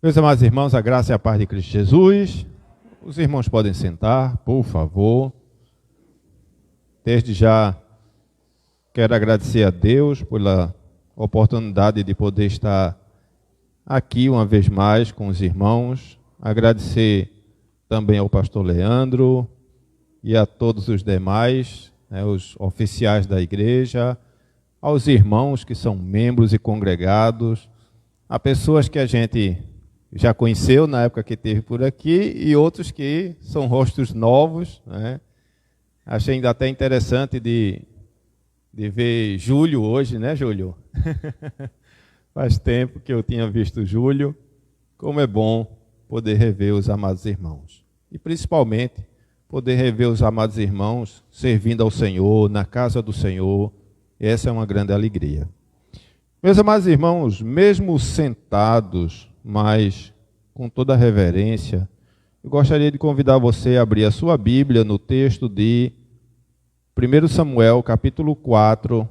Meus amados irmãos, a graça e a paz de Cristo Jesus. Os irmãos podem sentar, por favor. Desde já, quero agradecer a Deus pela oportunidade de poder estar aqui uma vez mais com os irmãos. Agradecer também ao pastor Leandro e a todos os demais, os oficiais da igreja, aos irmãos que são membros e congregados, a pessoas que a gente já conheceu na época que esteve por aqui e outros que são rostos novos, né? Achei ainda até interessante de ver Júlio hoje, né, Júlio? Faz tempo que eu tinha visto Júlio. Como é bom poder rever os amados irmãos. E principalmente poder rever os amados irmãos servindo ao Senhor, na casa do Senhor. Essa é uma grande alegria. Meus amados irmãos, mesmo sentados, mas com toda a reverência, eu gostaria de convidar você a abrir a sua Bíblia no texto de 1 Samuel, capítulo 4,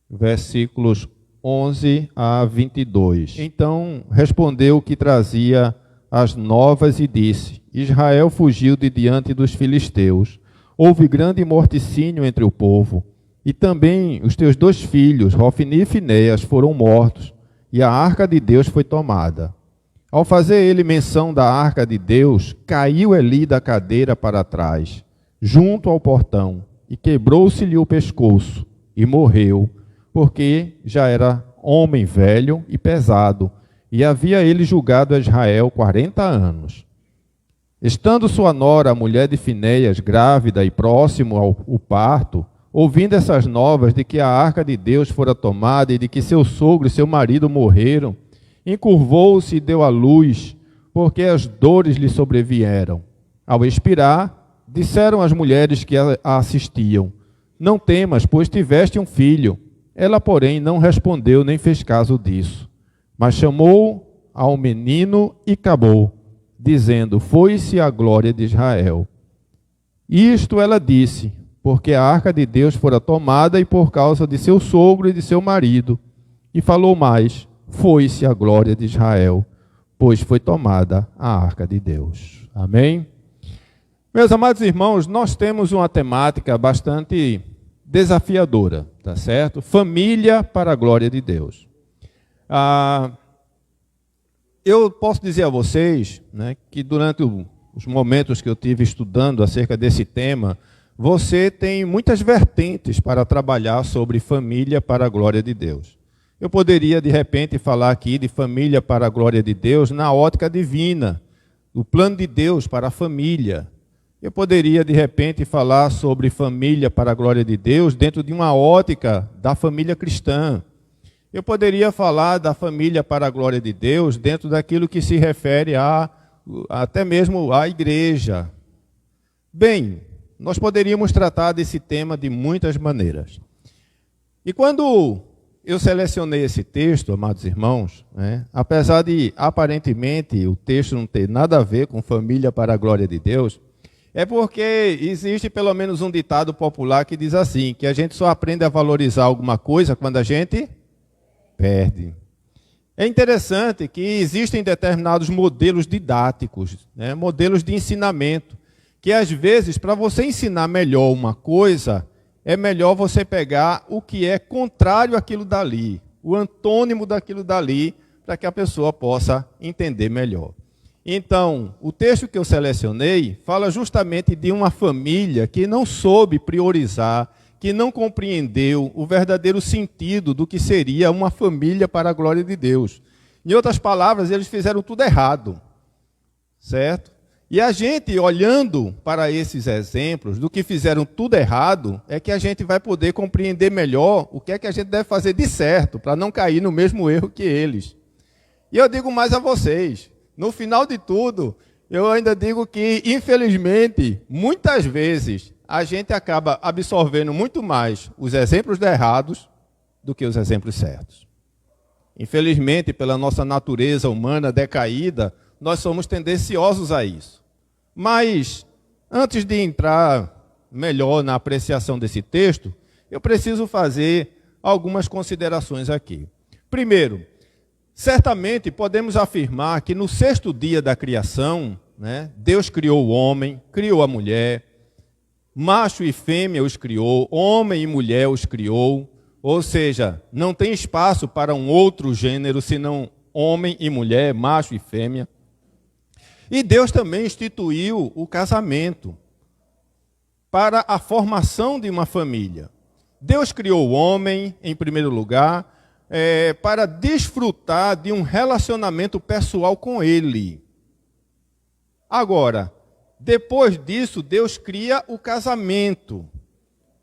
versículos 11 a 22. Então respondeu o que trazia as novas e disse: Israel fugiu de diante dos filisteus. Houve grande morticínio entre o povo. E também os teus dois filhos, Hofni e Finéias, foram mortos, e a arca de Deus foi tomada. Ao fazer ele menção da arca de Deus, caiu Eli da cadeira para trás, junto ao portão, e quebrou-se-lhe o pescoço, e morreu, porque já era homem velho e pesado, e havia ele julgado a Israel 40 anos. Estando sua nora, a mulher de Finéias, grávida e próximo ao parto, ouvindo essas novas de que a arca de Deus fora tomada e de que seu sogro e seu marido morreram, encurvou-se e deu à luz, porque as dores lhe sobrevieram. Ao expirar, disseram as mulheres que a assistiam: Não temas, pois tiveste um filho. Ela, porém, não respondeu nem fez caso disso. Mas chamou ao menino e acabou, dizendo: Foi-se a glória de Israel. Isto ela disse, porque a arca de Deus fora tomada e por causa de seu sogro e de seu marido. E falou mais: Foi-se a glória de Israel, pois foi tomada a arca de Deus. Amém? Meus amados irmãos, nós temos uma temática bastante desafiadora, tá certo? Família para a glória de Deus. Eu posso dizer a vocês, né, que durante os momentos que eu tive estudando acerca desse tema, você tem muitas vertentes para trabalhar sobre família para a glória de Deus. Eu poderia, de repente, falar aqui de família para a glória de Deus na ótica divina, o plano de Deus para a família. Eu poderia, de repente, falar sobre família para a glória de Deus dentro de uma ótica da família cristã. Eu poderia falar da família para a glória de Deus dentro daquilo que se refere até mesmo à igreja. Bem, nós poderíamos tratar desse tema de muitas maneiras. E quando eu selecionei esse texto, amados irmãos, apesar de aparentemente o texto não ter nada a ver com família para a glória de Deus, é porque existe pelo menos um ditado popular que diz assim, que a gente só aprende a valorizar alguma coisa quando a gente perde. É interessante que existem determinados modelos didáticos, modelos de ensinamento, que às vezes, para você ensinar melhor uma coisa, é melhor você pegar o que é contrário àquilo dali, o antônimo daquilo dali, para que a pessoa possa entender melhor. Então, o texto que eu selecionei fala justamente de uma família que não soube priorizar, que não compreendeu o verdadeiro sentido do que seria uma família para a glória de Deus. Em outras palavras, eles fizeram tudo errado, certo? E a gente, olhando para esses exemplos do que fizeram tudo errado, é que a gente vai poder compreender melhor o que é que a gente deve fazer de certo, para não cair no mesmo erro que eles. E eu digo mais a vocês, no final de tudo, eu ainda digo que, infelizmente, muitas vezes, a gente acaba absorvendo muito mais os exemplos errados do que os exemplos certos. Infelizmente, pela nossa natureza humana decaída, nós somos tendenciosos a isso. Mas, antes de entrar melhor na apreciação desse texto, eu preciso fazer algumas considerações aqui. Primeiro, Certamente podemos afirmar que no sexto dia da criação, né, Deus criou o homem, criou a mulher, macho e fêmea os criou, homem e mulher os criou, ou seja, não tem espaço para um outro gênero senão homem e mulher, macho e fêmea. E Deus também instituiu o casamento para a formação de uma família. Deus criou o homem, em primeiro lugar, para desfrutar de um relacionamento pessoal com ele. Agora, depois disso, Deus cria o casamento,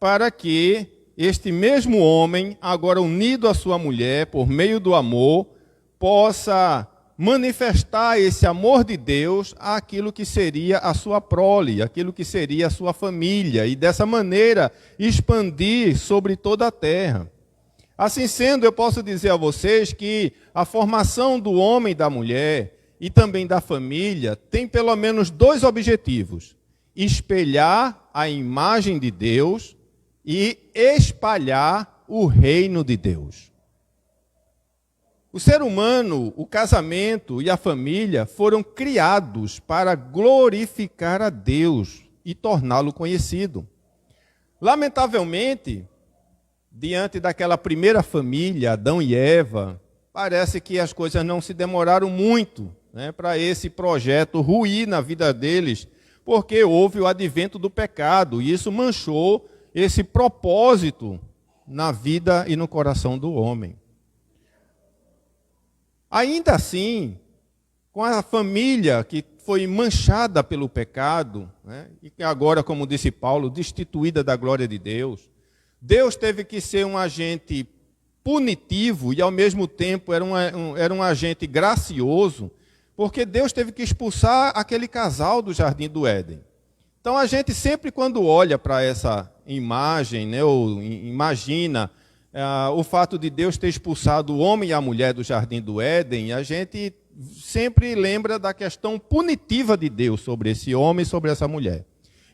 para que este mesmo homem, agora unido à sua mulher, por meio do amor, possa manifestar esse amor de Deus àquilo que seria a sua prole, aquilo que seria a sua família, e dessa maneira expandir sobre toda a terra. Assim sendo, eu posso dizer a vocês que a formação do homem e da mulher e também da família tem pelo menos dois objetivos: espelhar a imagem de Deus e espalhar o reino de Deus. O ser humano, o casamento e a família foram criados para glorificar a Deus e torná-lo conhecido. Lamentavelmente, diante daquela primeira família, Adão e Eva, parece que as coisas não se demoraram muito, né, para esse projeto ruir na vida deles, porque houve o advento do pecado, e isso manchou esse propósito na vida e no coração do homem. Ainda assim, com a família que foi manchada pelo pecado, né, e que agora, como disse Paulo, destituída da glória de Deus, Deus teve que ser um agente punitivo e, ao mesmo tempo, era um agente gracioso, porque Deus teve que expulsar aquele casal do Jardim do Éden. Então, a gente sempre, quando olha para essa imagem, né, ou imagina o fato de Deus ter expulsado o homem e a mulher do Jardim do Éden, a gente sempre lembra da questão punitiva de Deus sobre esse homem e sobre essa mulher.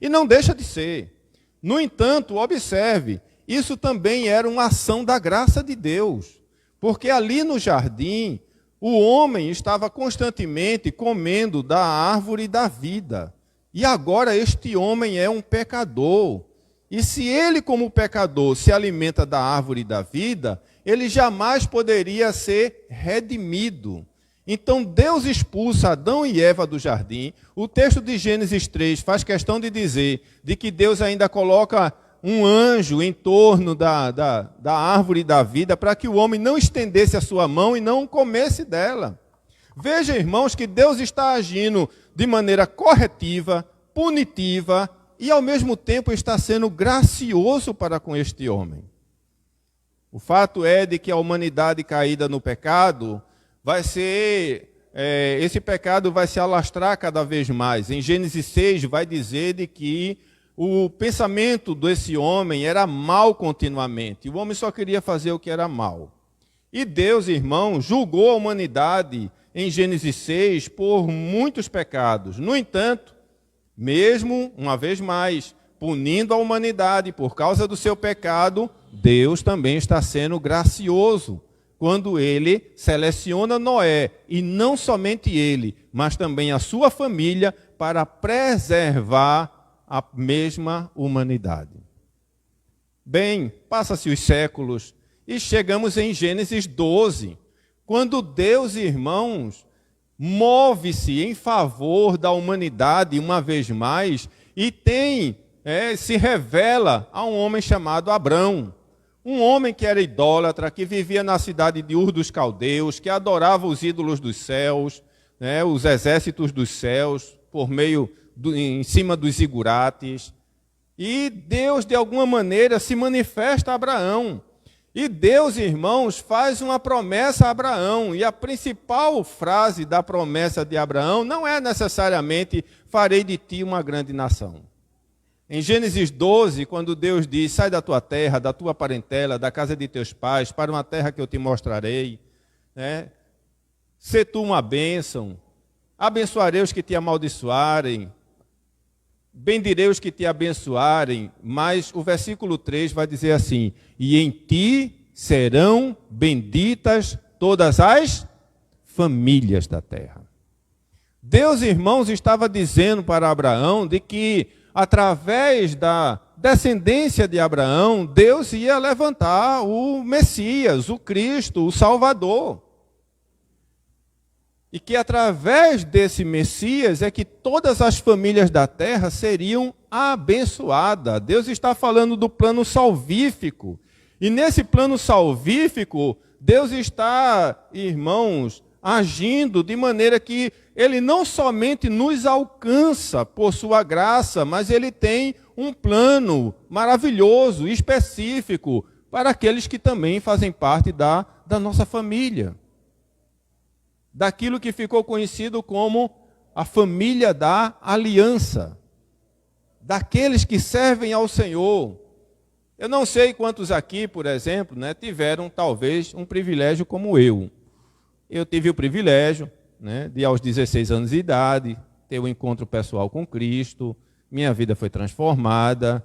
E não deixa de ser. No entanto, observe, isso também era uma ação da graça de Deus, porque ali no jardim, o homem estava constantemente comendo da árvore da vida. E agora este homem é um pecador. E se ele, como pecador, se alimenta da árvore da vida, ele jamais poderia ser redimido. Então Deus expulsa Adão e Eva do jardim. O texto de Gênesis 3 faz questão de dizer de que Deus ainda coloca um anjo em torno da árvore da vida para que o homem não estendesse a sua mão e não comesse dela. Veja, irmãos, que Deus está agindo de maneira corretiva, punitiva, e ao mesmo tempo está sendo gracioso para com este homem. O fato é de que a humanidade caída no pecado esse pecado vai se alastrar cada vez mais. Em Gênesis 6 vai dizer de que o pensamento desse homem era mal continuamente. O homem só queria fazer o que era mal. E Deus, irmão, julgou a humanidade em Gênesis 6 por muitos pecados. No entanto, mesmo, uma vez mais, punindo a humanidade por causa do seu pecado, Deus também está sendo gracioso quando ele seleciona Noé, e não somente ele, mas também a sua família, para preservar a mesma humanidade. Bem, passa-se os séculos e chegamos em Gênesis 12, quando Deus, irmãos, move-se em favor da humanidade uma vez mais e se revela a um homem chamado Abrão. Um homem que era idólatra, que vivia na cidade de Ur dos Caldeus, que adorava os ídolos dos céus, né, os exércitos dos céus, em cima dos zigurates. E Deus, de alguma maneira, se manifesta a Abraão. E Deus, irmãos, faz uma promessa a Abraão. E a principal frase da promessa de Abraão não é necessariamente: farei de ti uma grande nação. Em Gênesis 12, quando Deus diz: sai da tua terra, da tua parentela, da casa de teus pais, para uma terra que eu te mostrarei, né? Sê tu uma bênção, abençoarei os que te amaldiçoarem, bendirei os que te abençoarem. Mas o versículo 3 vai dizer assim: e em ti serão benditas todas as famílias da terra. Deus, irmãos, estava dizendo para Abraão de que, através da descendência de Abraão, Deus ia levantar o Messias, o Cristo, o Salvador. E que através desse Messias é que todas as famílias da terra seriam abençoadas. Deus está falando do plano salvífico. E nesse plano salvífico, Deus está, irmãos, agindo de maneira que Ele não somente nos alcança por sua graça, mas Ele tem um plano maravilhoso, específico, para aqueles que também fazem parte da nossa família. Daquilo que ficou conhecido como a família da aliança, daqueles que servem ao Senhor. Eu não sei quantos aqui, por exemplo, tiveram talvez um privilégio como eu. Eu tive o privilégio de, aos 16 anos de idade, ter um encontro pessoal com Cristo, minha vida foi transformada,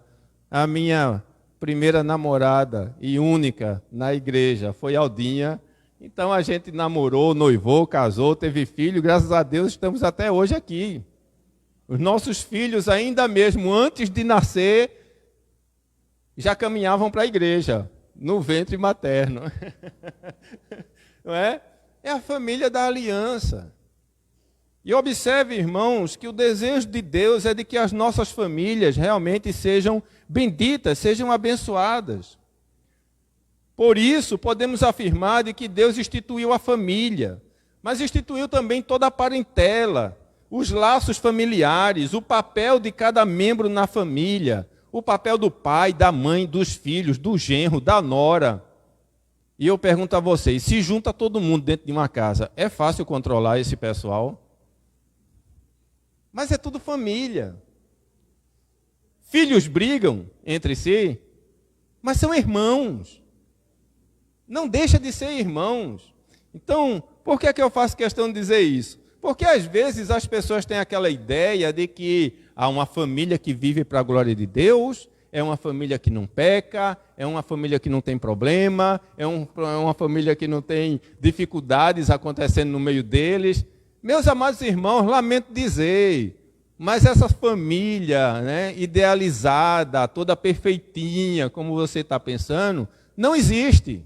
a minha primeira namorada e única na igreja foi Aldinha. Então a gente namorou, noivou, casou, teve filho, graças a Deus estamos até hoje aqui. Os nossos filhos, ainda mesmo antes de nascer, já caminhavam para a igreja, no ventre materno. Não é? É a família da aliança. E observe, irmãos, que o desejo de Deus é de que as nossas famílias realmente sejam benditas, sejam abençoadas. Por isso, podemos afirmar de que Deus instituiu a família, mas instituiu também toda a parentela, os laços familiares, o papel de cada membro na família, o papel do pai, da mãe, dos filhos, do genro, da nora. E eu pergunto a vocês, se junta todo mundo dentro de uma casa, é fácil controlar esse pessoal? Mas é tudo família. Filhos brigam entre si, mas são irmãos. Não deixa de ser irmãos. Então, por que é que eu faço questão de dizer isso? Porque às vezes as pessoas têm aquela ideia de que há uma família que vive para a glória de Deus, é uma família que não peca, é uma família que não tem problema, é uma família que não tem dificuldades acontecendo no meio deles. Meus amados irmãos, lamento dizer, mas essa família idealizada, toda perfeitinha, como você está pensando, não existe.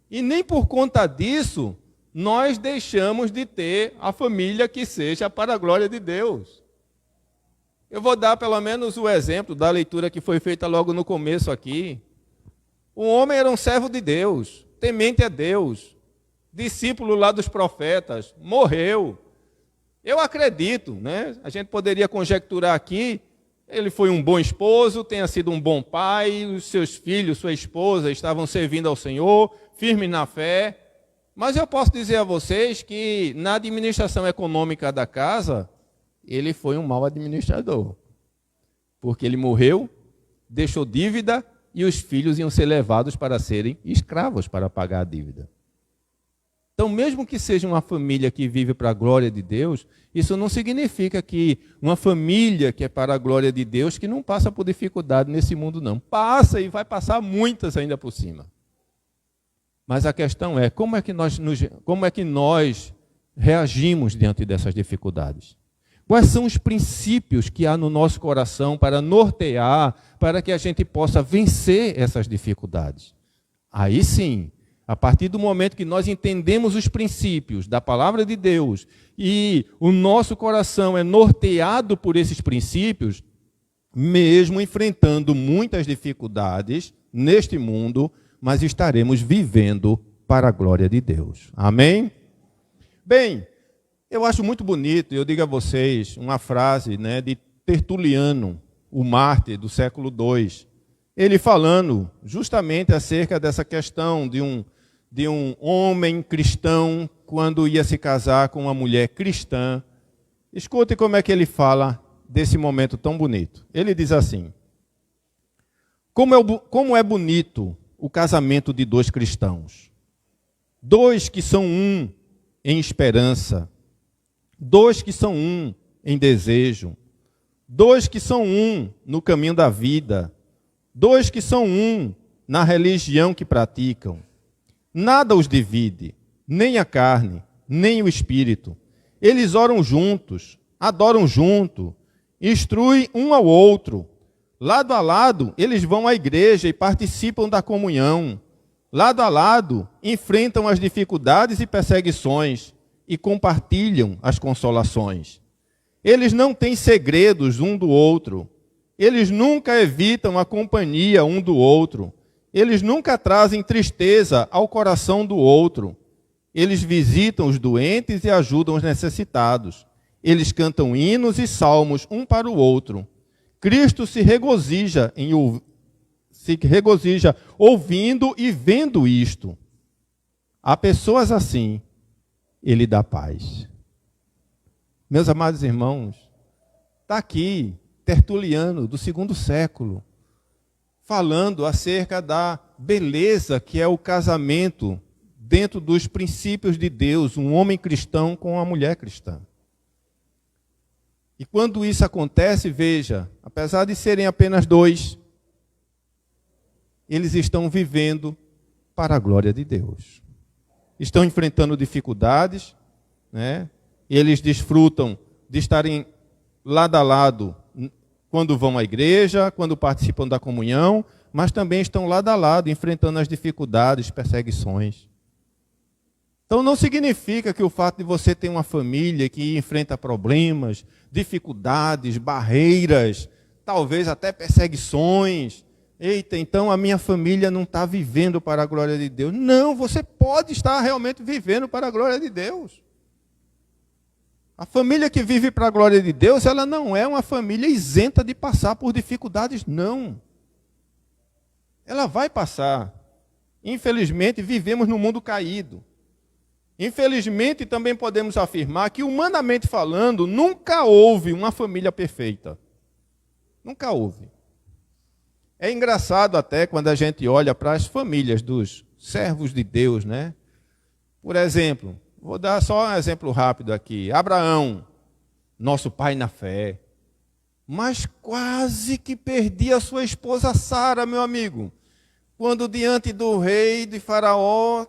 E nem por conta disso, nós deixamos de ter a família que seja para a glória de Deus. Eu vou dar pelo menos o exemplo da leitura que foi feita logo no começo aqui. O homem era um servo de Deus, temente a Deus, discípulo lá dos profetas, morreu. Eu acredito, a gente poderia conjecturar aqui, ele foi um bom esposo, tenha sido um bom pai, os seus filhos, sua esposa estavam servindo ao Senhor, firmes na fé. Mas eu posso dizer a vocês que na administração econômica da casa, ele foi um mau administrador. Porque ele morreu, deixou dívida e os filhos iam ser levados para serem escravos para pagar a dívida. Então, mesmo que seja uma família que vive para a glória de Deus, isso não significa que uma família que é para a glória de Deus, que não passa por dificuldade nesse mundo, não. Passa e vai passar muitas ainda por cima. Mas a questão é, como é que nós reagimos diante dessas dificuldades? Quais são os princípios que há no nosso coração para nortear, para que a gente possa vencer essas dificuldades? Aí sim, a partir do momento que nós entendemos os princípios da palavra de Deus e o nosso coração é norteado por esses princípios, mesmo enfrentando muitas dificuldades neste mundo, mas estaremos vivendo para a glória de Deus. Amém? Bem, eu acho muito bonito, eu digo a vocês, uma frase de Tertuliano, o mártir do século II. Ele falando justamente acerca dessa questão de um homem cristão quando ia se casar com uma mulher cristã. Escute como é que ele fala desse momento tão bonito. Ele diz assim: como é bonito o casamento de dois cristãos, dois que são um em esperança, dois que são um em desejo, dois que são um no caminho da vida, dois que são um na religião que praticam. Nada os divide, nem a carne, nem o espírito. Eles oram juntos, adoram junto, instruem um ao outro. Lado a lado, eles vão à igreja e participam da comunhão. Lado a lado, enfrentam as dificuldades e perseguições e compartilham as consolações. Eles não têm segredos um do outro. Eles nunca evitam a companhia um do outro. Eles nunca trazem tristeza ao coração do outro. Eles visitam os doentes e ajudam os necessitados. Eles cantam hinos e salmos um para o outro. Cristo se regozija ouvindo e vendo isto. A pessoas assim, ele dá paz. Meus amados irmãos, está aqui Tertuliano, do 2º século, falando acerca da beleza que é o casamento dentro dos princípios de Deus, um homem cristão com uma mulher cristã. E quando isso acontece, veja, apesar de serem apenas dois, eles estão vivendo para a glória de Deus. Estão enfrentando dificuldades, né? Eles desfrutam de estarem lado a lado quando vão à igreja, quando participam da comunhão, mas também estão lado a lado, enfrentando as dificuldades, perseguições. Então não significa que o fato de você ter uma família que enfrenta problemas, dificuldades, barreiras, talvez até perseguições. Eita, então a minha família não está vivendo para a glória de Deus. Não, você pode estar realmente vivendo para a glória de Deus. A família que vive para a glória de Deus, ela não é uma família isenta de passar por dificuldades, não. Ela vai passar. Infelizmente, vivemos num mundo caído. Infelizmente, também podemos afirmar que, humanamente falando, nunca houve uma família perfeita. Nunca houve. É engraçado até quando a gente olha para as famílias dos servos de Deus, né? Por exemplo, vou dar só um exemplo rápido aqui. Abraão, nosso pai na fé, mas quase que perdia a sua esposa Sara, meu amigo, quando diante do rei de Faraó,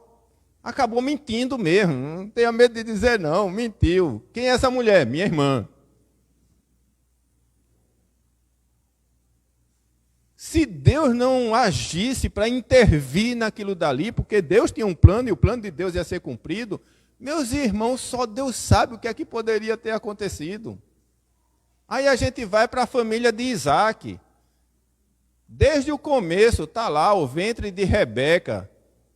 acabou mentindo mesmo. Não tenha medo de dizer não, mentiu. Quem é essa mulher? Minha irmã. Se Deus não agisse para intervir naquilo dali, porque Deus tinha um plano e o plano de Deus ia ser cumprido, meus irmãos, só Deus sabe o que é que poderia ter acontecido. Aí a gente vai para a família de Isaac. Desde o começo, está lá o ventre de Rebeca.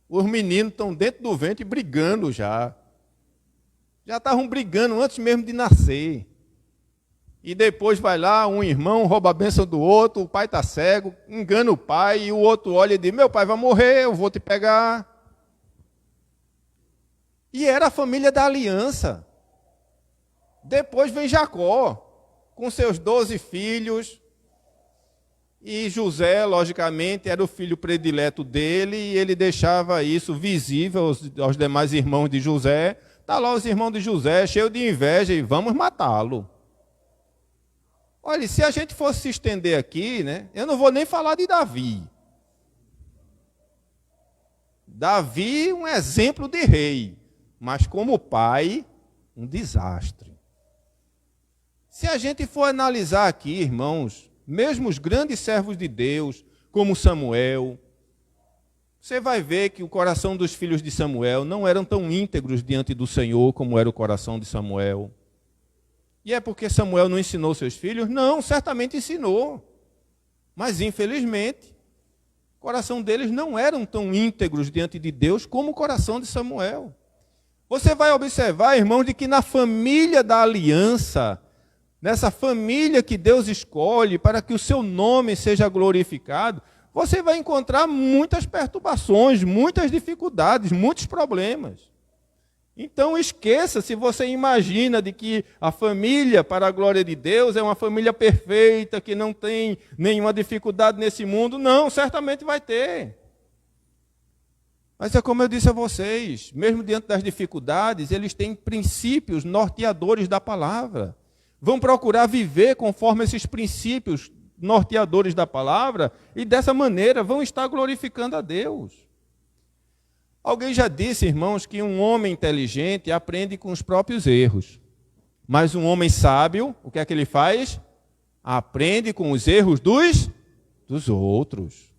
Os meninos estão dentro do ventre brigando já. Já estavam brigando antes mesmo de nascer. E depois vai lá, um irmão rouba a bênção do outro, o pai está cego, engana o pai, e o outro olha e diz, meu pai vai morrer, eu vou te pegar. E era a família da aliança. Depois vem Jacó, com seus 12 filhos, e José, logicamente, era o filho predileto dele, e ele deixava isso visível aos demais irmãos de José. Está lá os irmãos de José, cheios de inveja, e vamos matá-lo. Olha, se a gente fosse se estender aqui, né, eu não vou nem falar de Davi. Davi, um exemplo de rei, mas como pai, um desastre. Se a gente for analisar aqui, irmãos, mesmo os grandes servos de Deus, como Samuel, você vai ver que o coração dos filhos de Samuel não eram tão íntegros diante do Senhor como era o coração de Samuel. E é porque Samuel não ensinou seus filhos? Não, certamente ensinou. Mas, infelizmente, o coração deles não eram tão íntegros diante de Deus como o coração de Samuel. Você vai observar, irmãos, de que na família da aliança, nessa família que Deus escolhe para que o seu nome seja glorificado, você vai encontrar muitas perturbações, muitas dificuldades, muitos problemas. Então esqueça, se você imagina de que a família para a glória de Deus é uma família perfeita, que não tem nenhuma dificuldade nesse mundo, não, certamente vai ter. Mas é como eu disse a vocês, mesmo diante das dificuldades, eles têm princípios norteadores da palavra. Vão procurar viver conforme esses princípios norteadores da palavra e dessa maneira vão estar glorificando a Deus. Alguém já disse, irmãos, que um homem inteligente aprende com os próprios erros. Mas um homem sábio, o que é que ele faz? Aprende com os erros dos outros.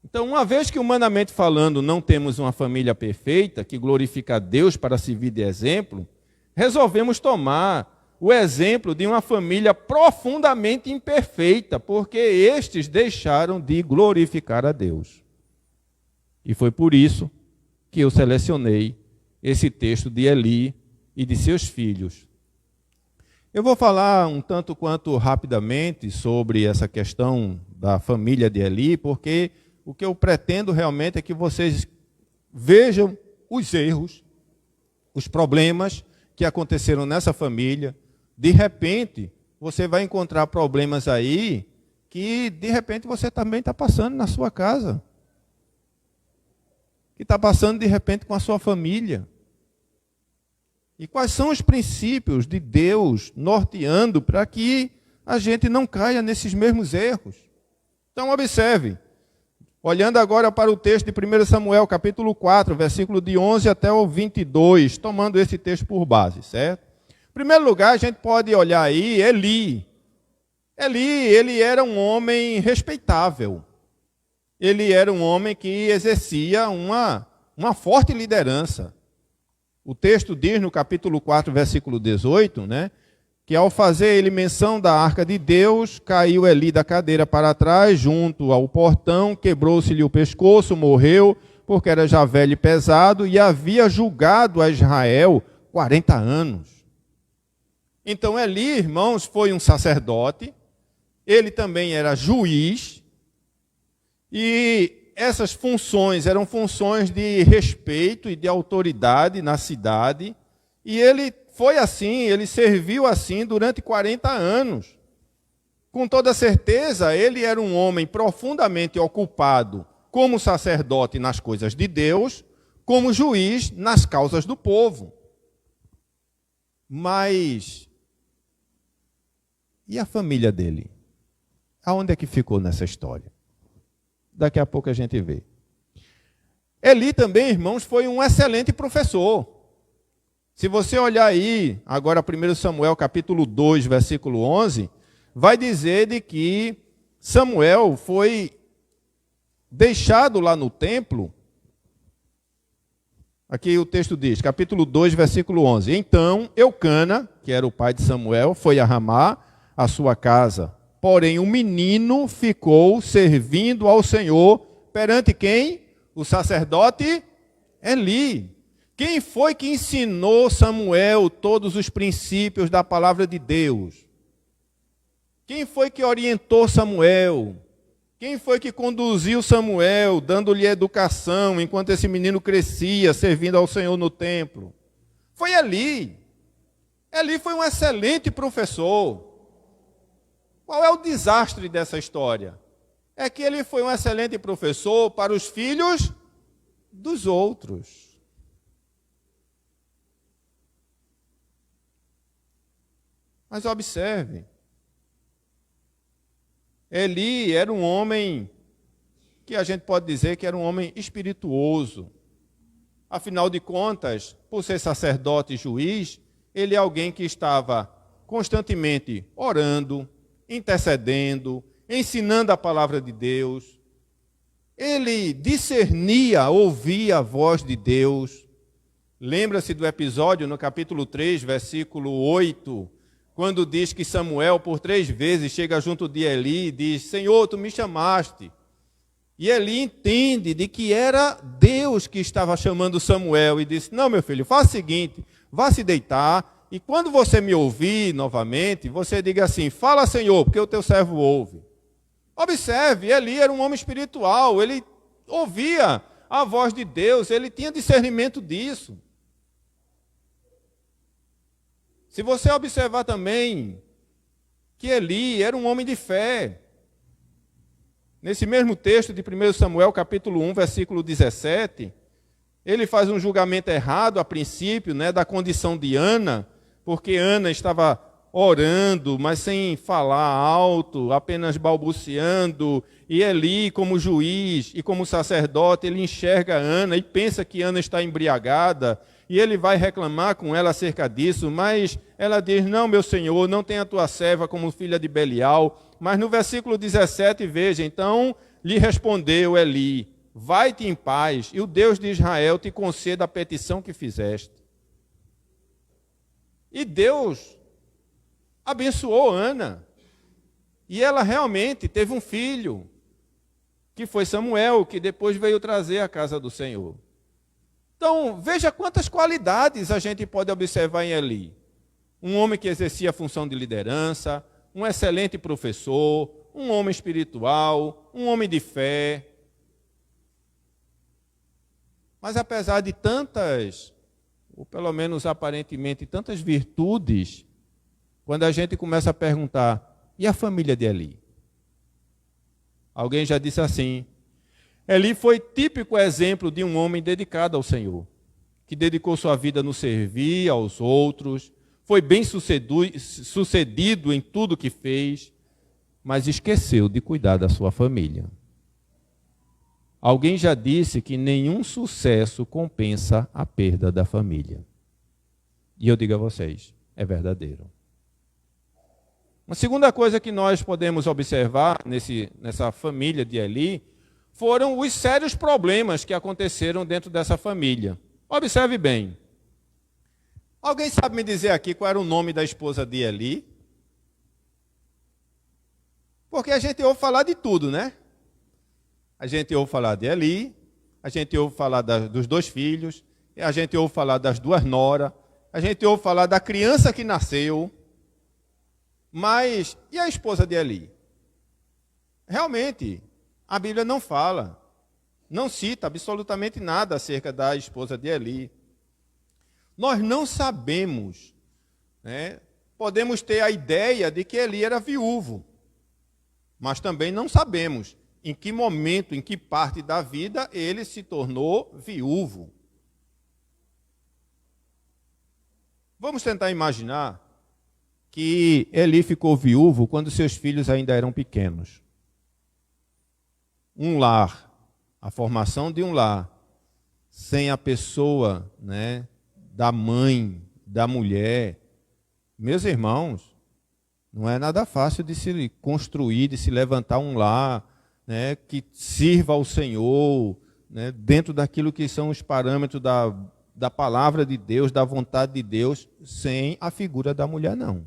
Então, uma vez que humanamente falando não temos uma família perfeita, que glorifica a Deus para servir de exemplo, resolvemos tomar o exemplo de uma família profundamente imperfeita, porque estes deixaram de glorificar a Deus. E foi por isso que eu selecionei esse texto de Eli e de seus filhos. Eu vou falar um tanto quanto rapidamente sobre essa questão da família de Eli, porque o que eu pretendo realmente é que vocês vejam os erros, os problemas que aconteceram nessa família. De repente, você vai encontrar problemas aí que, de repente, você também está passando na sua casa. Que está passando, de repente, com a sua família. E quais são os princípios de Deus norteando para que a gente não caia nesses mesmos erros? Então, observe. Olhando agora para o texto de 1 Samuel, capítulo 4, versículo de 11 até o 22, tomando esse texto por base, certo? Em primeiro lugar, a gente pode olhar aí Eli. Ele era um homem respeitável. Ele era um homem que exercia uma forte liderança. O texto diz no capítulo 4, versículo 18, né? Que ao fazer ele menção da arca de Deus, caiu Eli da cadeira para trás, junto ao portão, quebrou-se-lhe o pescoço, morreu, porque era já velho e pesado, e havia julgado a Israel 40 anos. Então Eli, irmãos, foi um sacerdote, ele também era juiz, e essas funções eram funções de respeito e de autoridade na cidade, e ele foi assim, ele serviu assim durante 40 anos. Com toda certeza, ele era um homem profundamente ocupado como sacerdote nas coisas de Deus, como juiz nas causas do povo. Mas, e a família dele? Aonde é que ficou nessa história? Daqui a pouco a gente vê. Eli também, irmãos, foi um excelente professor. Se você olhar aí, agora 1 Samuel capítulo 2, versículo 11, vai dizer de que Samuel foi deixado lá no templo. Aqui o texto diz, capítulo 2, versículo 11. Então, Eucana, que era o pai de Samuel, foi a Ramá, a sua casa. Porém, o menino ficou servindo ao Senhor perante quem? O sacerdote Eli. Quem foi que ensinou Samuel todos os princípios da palavra de Deus? Quem foi que orientou Samuel? Quem foi que conduziu Samuel, dando-lhe educação, enquanto esse menino crescia, servindo ao Senhor no templo? Foi Eli. Eli foi um excelente professor. Qual é o desastre dessa história? É que ele foi um excelente professor para os filhos dos outros. Mas observe, Eli era um homem que a gente pode dizer que era um homem espirituoso. Afinal de contas, por ser sacerdote e juiz, ele é alguém que estava constantemente orando, intercedendo, ensinando a palavra de Deus. Ele discernia, ouvia a voz de Deus. Lembra-se do episódio no capítulo 3, versículo 8, quando diz que Samuel, por 3 vezes, chega junto de Eli e diz, Senhor, tu me chamaste. E Eli entende de que era Deus que estava chamando Samuel e disse, não, meu filho, faça o seguinte, vá se deitar, e quando você me ouvir novamente, você diga assim, fala, Senhor, porque o teu servo ouve. Observe, Eli era um homem espiritual, ele ouvia a voz de Deus, ele tinha discernimento disso. Se você observar também que Eli era um homem de fé. Nesse mesmo texto de 1 Samuel, capítulo 1, versículo 17, ele faz um julgamento errado a princípio, né, da condição de Ana, porque Ana estava orando, mas sem falar alto, apenas balbuciando, e Eli, como juiz e como sacerdote, ele enxerga Ana e pensa que Ana está embriagada, e ele vai reclamar com ela acerca disso, mas ela diz: não, meu senhor, não tenha a tua serva como filha de Belial. Mas no versículo 17, veja, então lhe respondeu Eli: vai-te em paz, e o Deus de Israel te conceda a petição que fizeste. E Deus abençoou Ana, e ela realmente teve um filho, que foi Samuel, que depois veio trazer a casa do Senhor. Então, veja quantas qualidades a gente pode observar em Eli. Um homem que exercia a função de liderança, um excelente professor, um homem espiritual, um homem de fé. Mas apesar de tantas, ou pelo menos aparentemente tantas virtudes, quando a gente começa a perguntar: e a família de Eli? Alguém já disse assim: Eli foi típico exemplo de um homem dedicado ao Senhor, que dedicou sua vida no servir aos outros, foi bem sucedido em tudo que fez, mas esqueceu de cuidar da sua família. Alguém já disse que nenhum sucesso compensa a perda da família. E eu digo a vocês, é verdadeiro. Uma segunda coisa que nós podemos observar nessa família de Eli foram os sérios problemas que aconteceram dentro dessa família. Observe bem. Alguém sabe me dizer aqui qual era o nome da esposa de Eli? Porque a gente ouve falar de tudo, né? A gente ouve falar de Eli, a gente ouve falar dos 2 filhos, a gente ouve falar das 2 noras, a gente ouve falar da criança que nasceu. Mas, e a esposa de Eli? Realmente, a Bíblia não fala, não cita absolutamente nada acerca da esposa de Eli. Nós não sabemos, né? Podemos ter a ideia de que Eli era viúvo, mas também não sabemos em que momento, em que parte da vida ele se tornou viúvo. Vamos tentar imaginar que Eli ficou viúvo quando seus filhos ainda eram pequenos. Um lar, a formação de um lar, sem a pessoa, né, da mãe, da mulher. Meus irmãos, não é nada fácil de se construir, de se levantar um lar, né, que sirva ao Senhor, né, dentro daquilo que são os parâmetros da palavra de Deus, da vontade de Deus, sem a figura da mulher, não.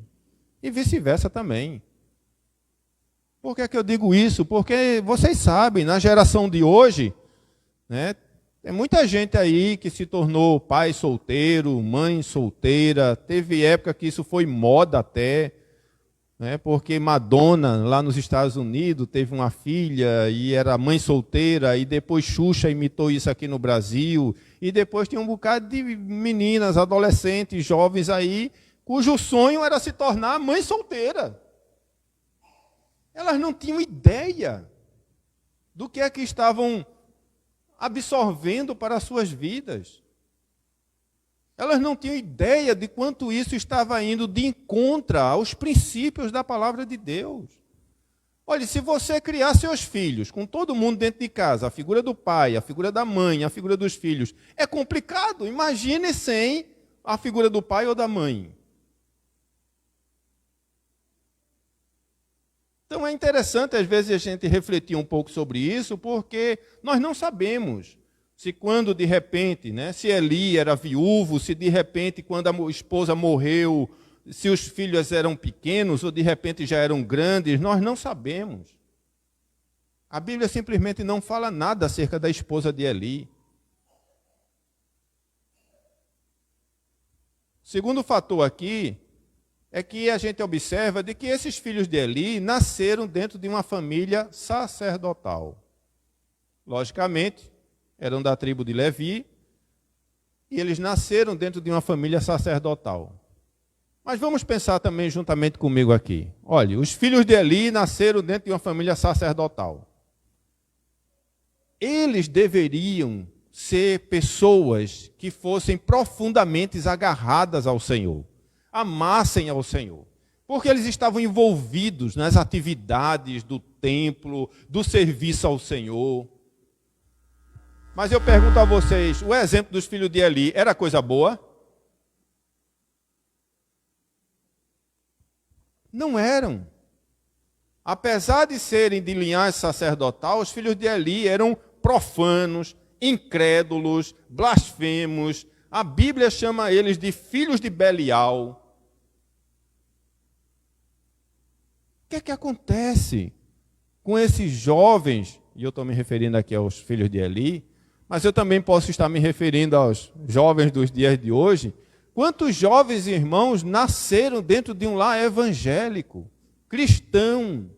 E vice-versa também. Por que é que eu digo isso? Porque vocês sabem, na geração de hoje, né, tem muita gente aí que se tornou pai solteiro, mãe solteira. Teve época que isso foi moda até, né, porque Madonna, lá nos Estados Unidos, teve uma filha e era mãe solteira, e depois Xuxa imitou isso aqui no Brasil, e depois tinha um bocado de meninas, adolescentes, jovens aí, cujo sonho era se tornar mãe solteira. Elas não tinham ideia do que é que estavam absorvendo para as suas vidas. Elas não tinham ideia de quanto isso estava indo de encontro aos princípios da palavra de Deus. Olha, se você criar seus filhos com todo mundo dentro de casa, a figura do pai, a figura da mãe, a figura dos filhos, é complicado. Imagine sem a figura do pai ou da mãe. Então é interessante, às vezes, a gente refletir um pouco sobre isso, porque nós não sabemos se quando, de repente, né, se Eli era viúvo, se de repente, quando a esposa morreu, se os filhos eram pequenos ou de repente já eram grandes, nós não sabemos. A Bíblia simplesmente não fala nada acerca da esposa de Eli. O segundo fator aqui é que a gente observa de que esses filhos de Eli nasceram dentro de uma família sacerdotal. Logicamente, eram da tribo de Levi, e eles nasceram dentro de uma família sacerdotal. Mas vamos pensar também juntamente comigo aqui. Olha, os filhos de Eli nasceram dentro de uma família sacerdotal. Eles deveriam ser pessoas que fossem profundamente agarradas ao Senhor, amassem ao Senhor, porque eles estavam envolvidos nas atividades do templo, do serviço ao Senhor. Mas eu pergunto a vocês, o exemplo dos filhos de Eli era coisa boa? Não eram. Apesar de serem de linhagem sacerdotal, os filhos de Eli eram profanos, incrédulos, blasfemos. A Bíblia chama eles de filhos de Belial. O que é que acontece com esses jovens? E eu estou me referindo aqui aos filhos de Eli, mas eu também posso estar me referindo aos jovens dos dias de hoje. Quantos jovens irmãos nasceram dentro de um lar evangélico, cristão,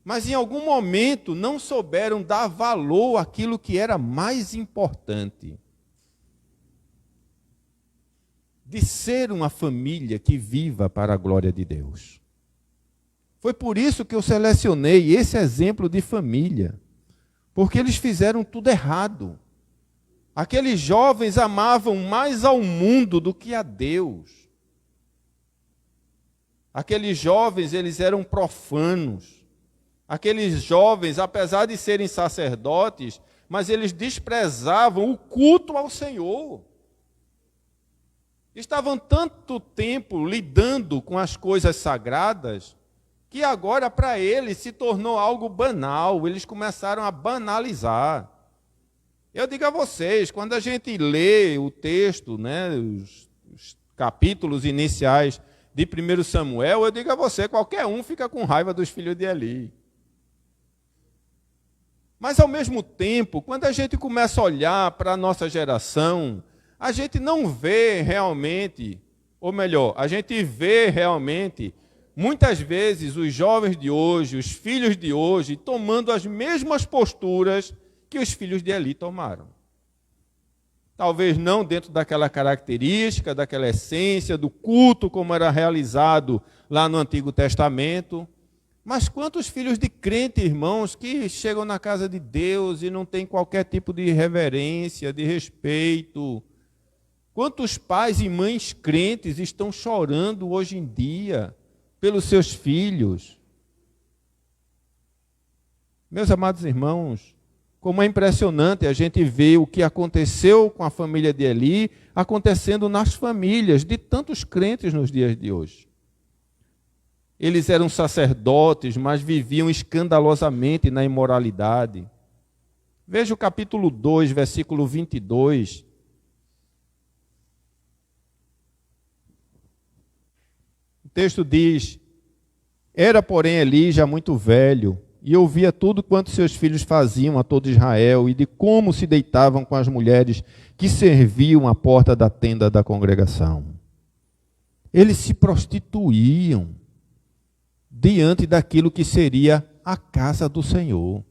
mas em algum momento não souberam dar valor àquilo que era mais importante? De ser uma família que viva para a glória de Deus. Foi por isso que eu selecionei esse exemplo de família, porque eles fizeram tudo errado. Aqueles jovens amavam mais ao mundo do que a Deus. Aqueles jovens, eles eram profanos. Aqueles jovens, apesar de serem sacerdotes, mas eles desprezavam o culto ao Senhor. Estavam tanto tempo lidando com as coisas sagradas, que agora para eles se tornou algo banal, eles começaram a banalizar. Eu digo a vocês, quando a gente lê o texto, né, os capítulos iniciais de 1 Samuel, eu digo a você, qualquer um fica com raiva dos filhos de Eli. Mas ao mesmo tempo, quando a gente começa a olhar para a nossa geração, a gente não vê realmente, ou melhor, a gente vê realmente, muitas vezes, os jovens de hoje, os filhos de hoje, tomando as mesmas posturas que os filhos de Eli tomaram. Talvez não dentro daquela característica, daquela essência, do culto como era realizado lá no Antigo Testamento, mas quantos filhos de crente, irmãos, que chegam na casa de Deus e não têm qualquer tipo de reverência, de respeito? Quantos pais e mães crentes estão chorando hoje em dia pelos seus filhos? Meus amados irmãos, como é impressionante a gente ver o que aconteceu com a família de Eli, acontecendo nas famílias de tantos crentes nos dias de hoje. Eles eram sacerdotes, mas viviam escandalosamente na imoralidade. Veja o capítulo 2, versículo 22. O texto diz: Era, porém, Eli já muito velho, e ouvia tudo quanto seus filhos faziam a todo Israel, e de como se deitavam com as mulheres que serviam à porta da tenda da congregação. Eles se prostituíam diante daquilo que seria a casa do Senhor.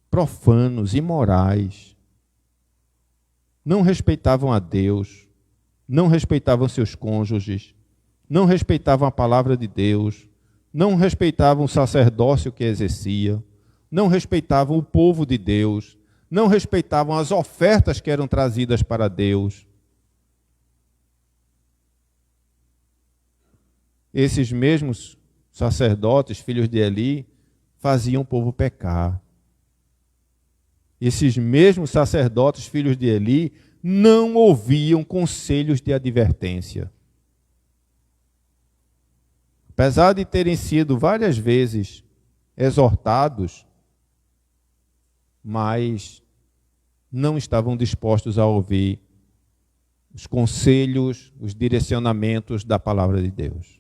Profanos, imorais, não respeitavam a Deus, não respeitavam seus cônjuges, não respeitavam a palavra de Deus, não respeitavam o sacerdócio que exercia, não respeitavam o povo de Deus, não respeitavam as ofertas que eram trazidas para Deus. Esses mesmos sacerdotes, filhos de Eli, faziam o povo pecar. Esses mesmos sacerdotes, filhos de Eli, não ouviam conselhos de advertência. Apesar de terem sido várias vezes exortados, mas não estavam dispostos a ouvir os conselhos, os direcionamentos da palavra de Deus.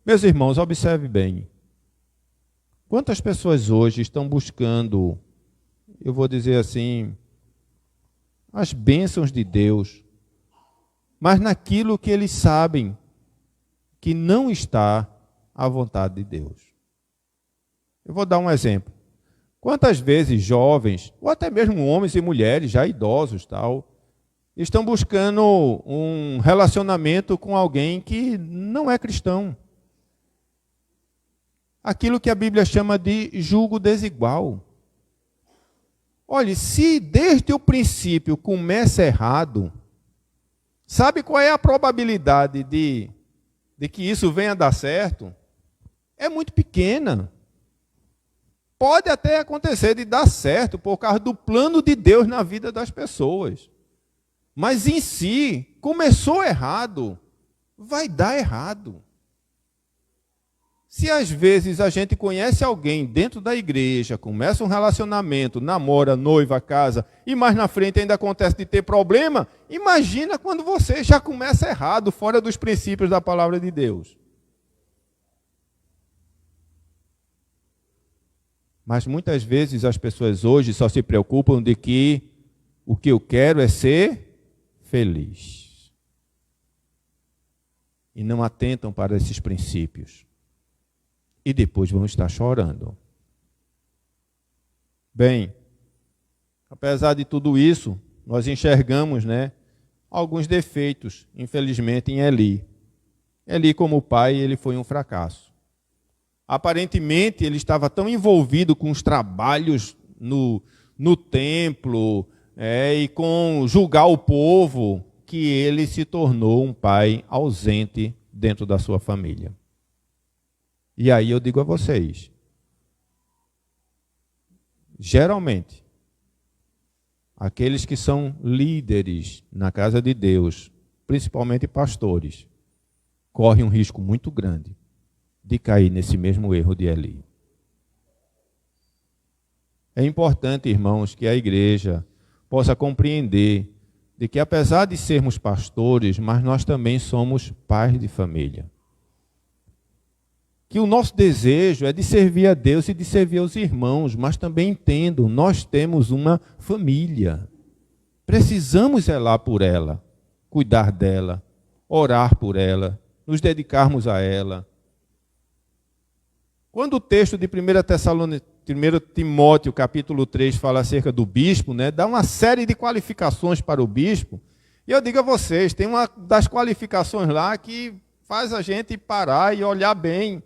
Meus irmãos, observe bem. Quantas pessoas hoje estão buscando, eu vou dizer assim, as bênçãos de Deus, mas naquilo que eles sabem que não está à vontade de Deus. Eu vou dar um exemplo. Quantas vezes jovens, ou até mesmo homens e mulheres, já idosos, tal, estão buscando um relacionamento com alguém que não é cristão? Aquilo que a Bíblia chama de julgo desigual. Olhe, se desde o princípio começa errado, sabe qual é a probabilidade de que isso venha a dar certo? É muito pequena. Pode até acontecer de dar certo por causa do plano de Deus na vida das pessoas. Mas em si, começou errado, vai dar errado. Se às vezes a gente conhece alguém dentro da igreja, começa um relacionamento, namora, noiva, casa, e mais na frente ainda acontece de ter problema, imagina quando você já começa errado, fora dos princípios da palavra de Deus. Mas muitas vezes as pessoas hoje só se preocupam de que o que eu quero é ser feliz. E não atentam para esses princípios. E depois vão estar chorando. Bem, apesar de tudo isso, nós enxergamos, alguns defeitos, infelizmente, em Eli. Eli, como pai, ele foi um fracasso. Aparentemente, ele estava tão envolvido com os trabalhos no templo e com julgar o povo, que ele se tornou um pai ausente dentro da sua família. E aí eu digo a vocês, geralmente, aqueles que são líderes na casa de Deus, principalmente pastores, correm um risco muito grande de cair nesse mesmo erro de Eli. É importante, irmãos, que a igreja possa compreender de que, apesar de sermos pastores, mas nós também somos pais de família. Que o nosso desejo é de servir a Deus e de servir aos irmãos, mas também entendam, nós temos uma família. Precisamos zelar por ela, cuidar dela, orar por ela, nos dedicarmos a ela. Quando o texto de 1 Timóteo, capítulo 3, fala acerca do bispo, dá uma série de qualificações para o bispo, e eu digo a vocês, tem uma das qualificações lá que faz a gente parar e olhar bem.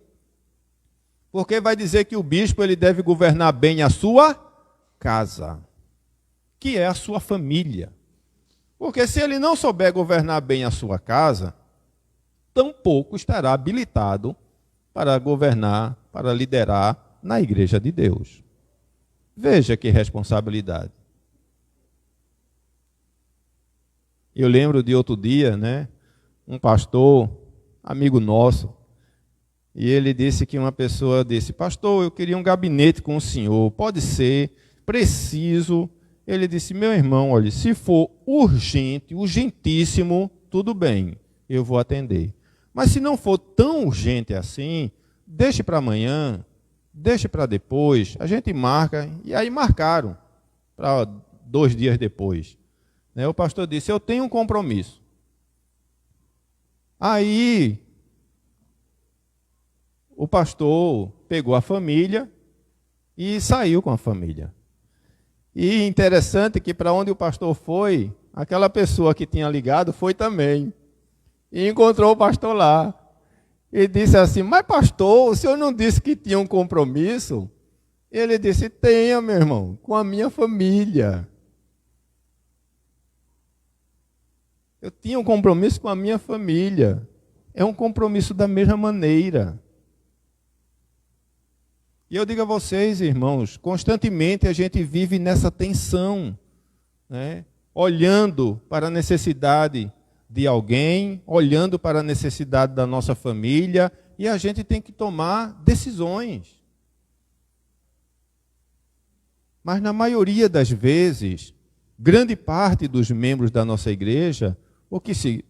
Porque vai dizer que o bispo ele deve governar bem a sua casa, que é a sua família. Porque se ele não souber governar bem a sua casa, tampouco estará habilitado para governar, para liderar na igreja de Deus. Veja que responsabilidade. Eu lembro de outro dia, um pastor, amigo nosso, e ele disse que uma pessoa disse, pastor, eu queria um gabinete com o senhor, pode ser, preciso. Ele disse, meu irmão, olha, se for urgente, urgentíssimo, tudo bem, eu vou atender. Mas se não for tão urgente assim, deixe para amanhã, deixe para depois, a gente marca. E aí marcaram para 2 dias depois. O pastor disse, eu tenho um compromisso. Aí o pastor pegou a família e saiu com a família. E interessante que para onde o pastor foi, aquela pessoa que tinha ligado foi também. E encontrou o pastor lá. E disse assim, mas pastor, o senhor não disse que tinha um compromisso? Ele disse, tenha, meu irmão, com a minha família. Eu tinha um compromisso com a minha família. É um compromisso da mesma maneira. E eu digo a vocês, irmãos, constantemente a gente vive nessa tensão, olhando para a necessidade de alguém, olhando para a necessidade da nossa família, e a gente tem que tomar decisões. Mas na maioria das vezes, grande parte dos membros da nossa igreja,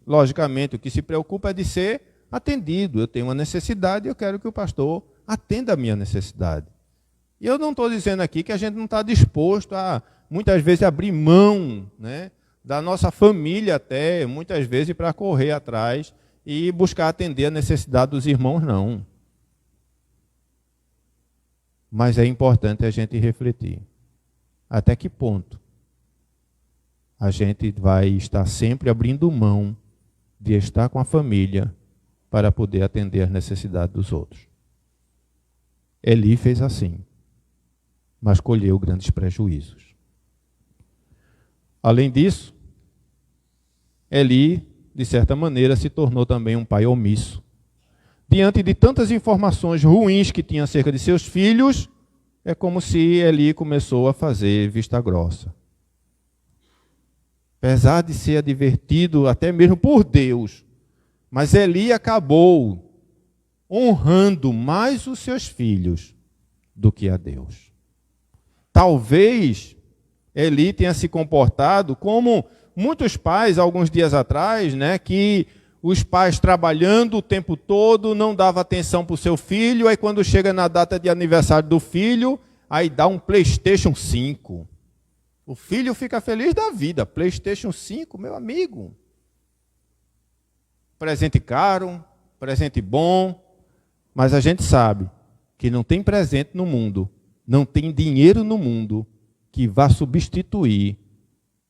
logicamente, o que se preocupa é de ser atendido. Eu tenho uma necessidade e eu quero que o pastor atenda a minha necessidade. E eu não estou dizendo aqui que a gente não está disposto a, muitas vezes, abrir mão, da nossa família até, muitas vezes, para correr atrás e buscar atender a necessidade dos irmãos, não. Mas é importante a gente refletir. Até que ponto a gente vai estar sempre abrindo mão de estar com a família para poder atender as necessidades dos outros. Eli fez assim, mas colheu grandes prejuízos. Além disso, Eli, de certa maneira, se tornou também um pai omisso. Diante de tantas informações ruins que tinha acerca de seus filhos, é como se Eli começou a fazer vista grossa. Apesar de ser advertido até mesmo por Deus, mas Eli acabou honrando mais os seus filhos do que a Deus. Talvez Eli tenha se comportado como muitos pais, alguns dias atrás, que os pais trabalhando o tempo todo, não davam atenção para o seu filho, aí quando chega na data de aniversário do filho, aí dá um PlayStation 5. O filho fica feliz da vida. PlayStation 5, meu amigo. Presente caro, presente bom, mas a gente sabe que não tem presente no mundo, não tem dinheiro no mundo que vá substituir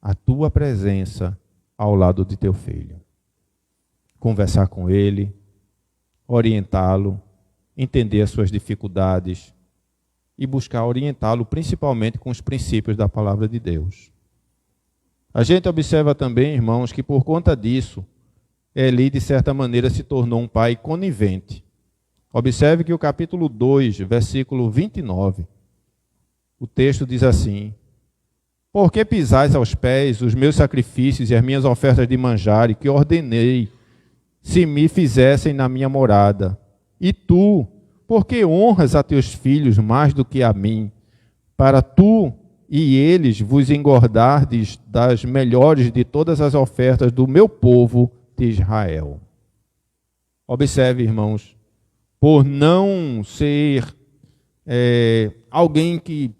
a tua presença ao lado de teu filho. Conversar com ele, orientá-lo, entender as suas dificuldades e buscar orientá-lo principalmente com os princípios da palavra de Deus. A gente observa também, irmãos, que por conta disso, Eli, de certa maneira, se tornou um pai conivente. Observe que o capítulo 2, versículo 29, o texto diz assim: por que pisais aos pés os meus sacrifícios e as minhas ofertas de manjar, que ordenei, se me fizessem na minha morada? E tu, por que honras a teus filhos mais do que a mim, para tu e eles vos engordardes das melhores de todas as ofertas do meu povo de Israel? Observe, irmãos, por não ser alguém que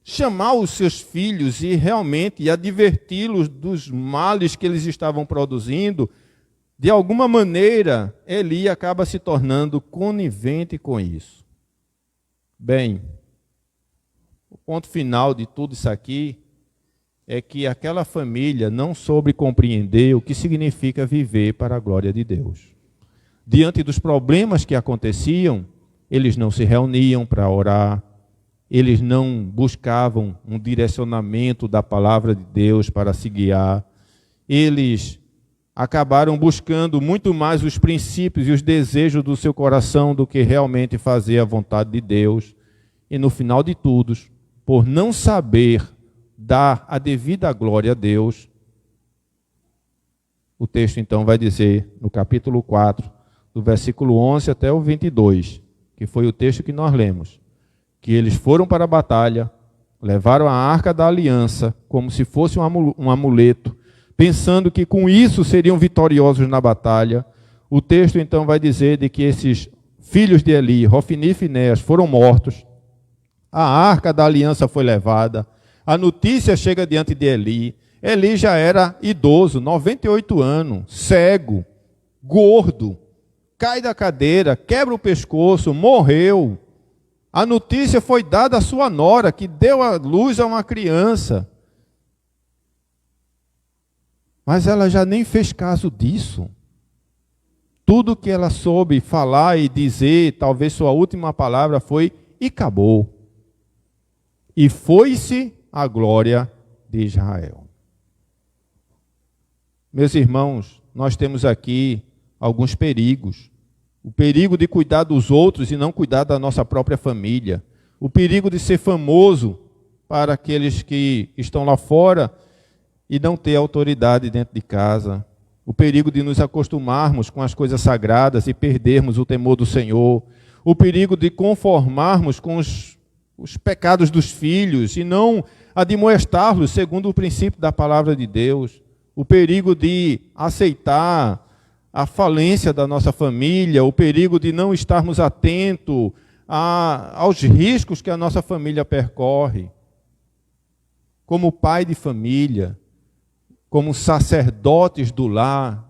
chamar os seus filhos e realmente adverti-los dos males que eles estavam produzindo, de alguma maneira, Eli acaba se tornando conivente com isso. Bem, o ponto final de tudo isso aqui é que aquela família não soube compreender o que significa viver para a glória de Deus. Diante dos problemas que aconteciam, eles não se reuniam para orar, eles não buscavam um direcionamento da palavra de Deus para se guiar, eles acabaram buscando muito mais os princípios e os desejos do seu coração do que realmente fazer a vontade de Deus. E no final de tudo, por não saber dar a devida glória a Deus, o texto então vai dizer, no capítulo 4, do versículo 11 até o 22, que foi o texto que nós lemos, que eles foram para a batalha, levaram a arca da aliança como se fosse um amuleto, pensando que com isso seriam vitoriosos na batalha. O texto então vai dizer de que esses filhos de Eli, Hofni e Finéias, foram mortos, a arca da aliança foi levada, a notícia chega diante de Eli. Eli já era idoso, 98 anos, cego, gordo, cai da cadeira, quebra o pescoço, morreu. A notícia foi dada à sua nora, que deu à luz a uma criança. Mas ela já nem fez caso disso. Tudo que ela soube falar e dizer, talvez sua última palavra foi, e acabou. E foi-se a glória de Israel. Meus irmãos, nós temos aqui alguns perigos. O perigo de cuidar dos outros e não cuidar da nossa própria família. O perigo de ser famoso para aqueles que estão lá fora e não ter autoridade dentro de casa. O perigo de nos acostumarmos com as coisas sagradas e perdermos o temor do Senhor. O perigo de conformarmos com os pecados dos filhos e não admoestá-los segundo o princípio da palavra de Deus. O perigo de aceitar a falência da nossa família, o perigo de não estarmos atentos aos riscos que a nossa família percorre. Como pai de família, como sacerdotes do lar,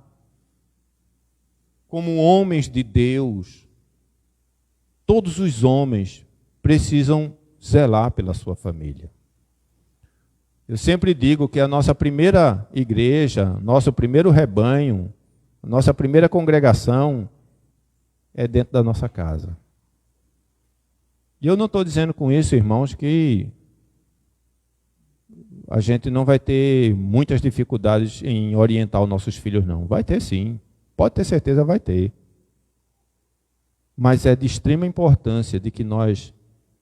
como homens de Deus, todos os homens precisam zelar pela sua família. Eu sempre digo que a nossa primeira igreja, nosso primeiro rebanho, nossa primeira congregação é dentro da nossa casa. E eu não estou dizendo com isso, irmãos, que a gente não vai ter muitas dificuldades em orientar os nossos filhos, não. Vai ter sim, pode ter certeza, vai ter. Mas é de extrema importância de que nós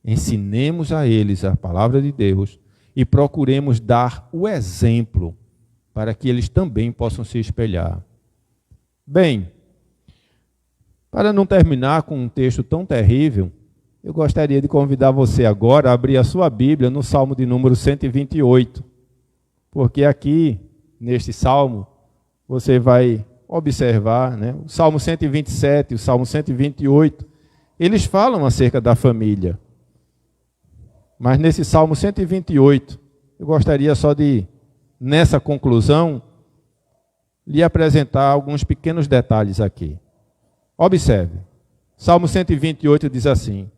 ensinemos a eles a palavra de Deus e procuremos dar o exemplo para que eles também possam se espelhar. Bem, para não terminar com um texto tão terrível, eu gostaria de convidar você agora a abrir a sua Bíblia no Salmo de número 128, porque aqui, neste Salmo, você vai observar, né, o Salmo 127 e o Salmo 128, eles falam acerca da família. Mas nesse Salmo 128, eu gostaria só de, nessa conclusão, lhe apresentar alguns pequenos detalhes aqui. Observe, Salmo 128 diz assim: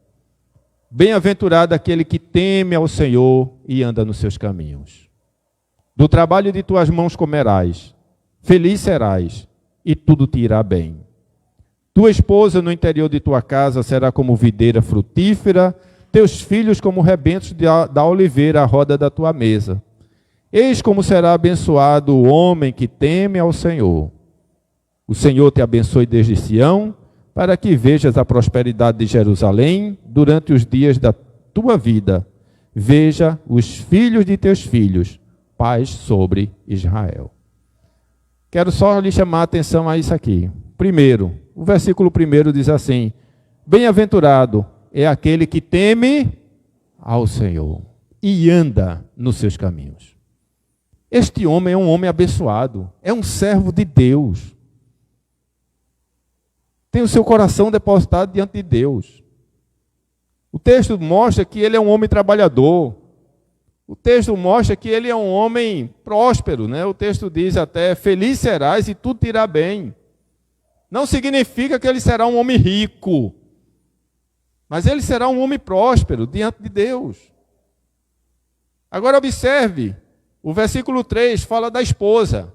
bem-aventurado aquele que teme ao Senhor e anda nos seus caminhos. Do trabalho de tuas mãos comerás, feliz serás, e tudo te irá bem. Tua esposa no interior de tua casa será como videira frutífera, teus filhos como rebentos da oliveira à roda da tua mesa. Eis como será abençoado o homem que teme ao Senhor. O Senhor te abençoe desde Sião, para que vejas a prosperidade de Jerusalém durante os dias da tua vida. Veja os filhos de teus filhos, paz sobre Israel. Quero só lhe chamar a atenção a isso aqui. Primeiro, o versículo 1 diz assim: bem-aventurado é aquele que teme ao Senhor e anda nos seus caminhos. Este homem é um homem abençoado, é um servo de Deus. Tem o seu coração depositado diante de Deus. O texto mostra que ele é um homem trabalhador. O texto mostra que ele é um homem próspero, né? O texto diz até: feliz serás e tudo te irá bem. Não significa que ele será um homem rico, mas ele será um homem próspero diante de Deus. Agora observe, o versículo 3 fala da esposa.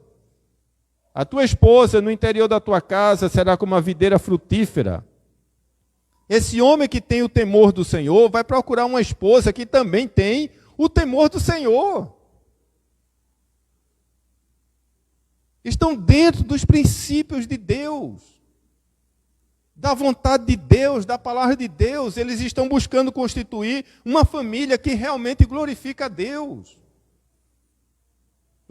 A tua esposa no interior da tua casa será como uma videira frutífera. Esse homem que tem o temor do Senhor vai procurar uma esposa que também tem o temor do Senhor. Estão dentro dos princípios de Deus, da vontade de Deus, da palavra de Deus. Eles estão buscando constituir uma família que realmente glorifica a Deus.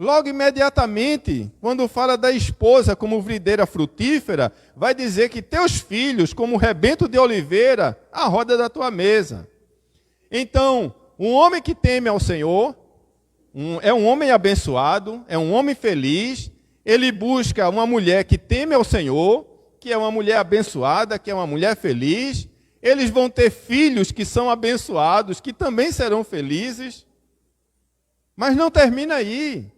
Logo imediatamente, quando fala da esposa como videira frutífera, vai dizer que teus filhos, como rebento de oliveira, à roda da tua mesa. Então, um homem que teme ao Senhor, é um homem abençoado, é um homem feliz. Ele busca uma mulher que teme ao Senhor, que é uma mulher abençoada, que é uma mulher feliz. Eles vão ter filhos que são abençoados, que também serão felizes. Mas não termina aí.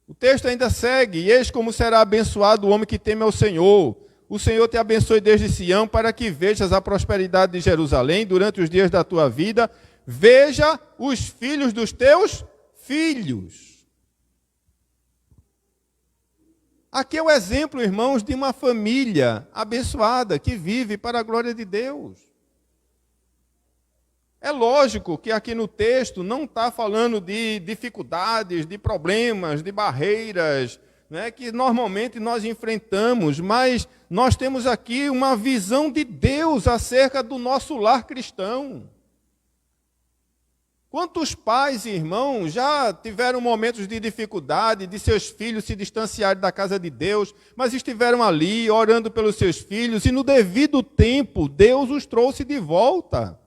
O texto ainda segue: e eis como será abençoado o homem que teme ao Senhor. O Senhor te abençoe desde Sião, para que vejas a prosperidade de Jerusalém durante os dias da tua vida. Veja os filhos dos teus filhos. Aqui é o exemplo, irmãos, de uma família abençoada, que vive para a glória de Deus. É lógico que aqui no texto não está falando de dificuldades, de problemas, de barreiras, né, que normalmente nós enfrentamos, mas nós temos aqui uma visão de Deus acerca do nosso lar cristão. Quantos pais e irmãos já tiveram momentos de dificuldade, de seus filhos se distanciarem da casa de Deus, mas estiveram ali orando pelos seus filhos e no devido tempo Deus os trouxe de volta.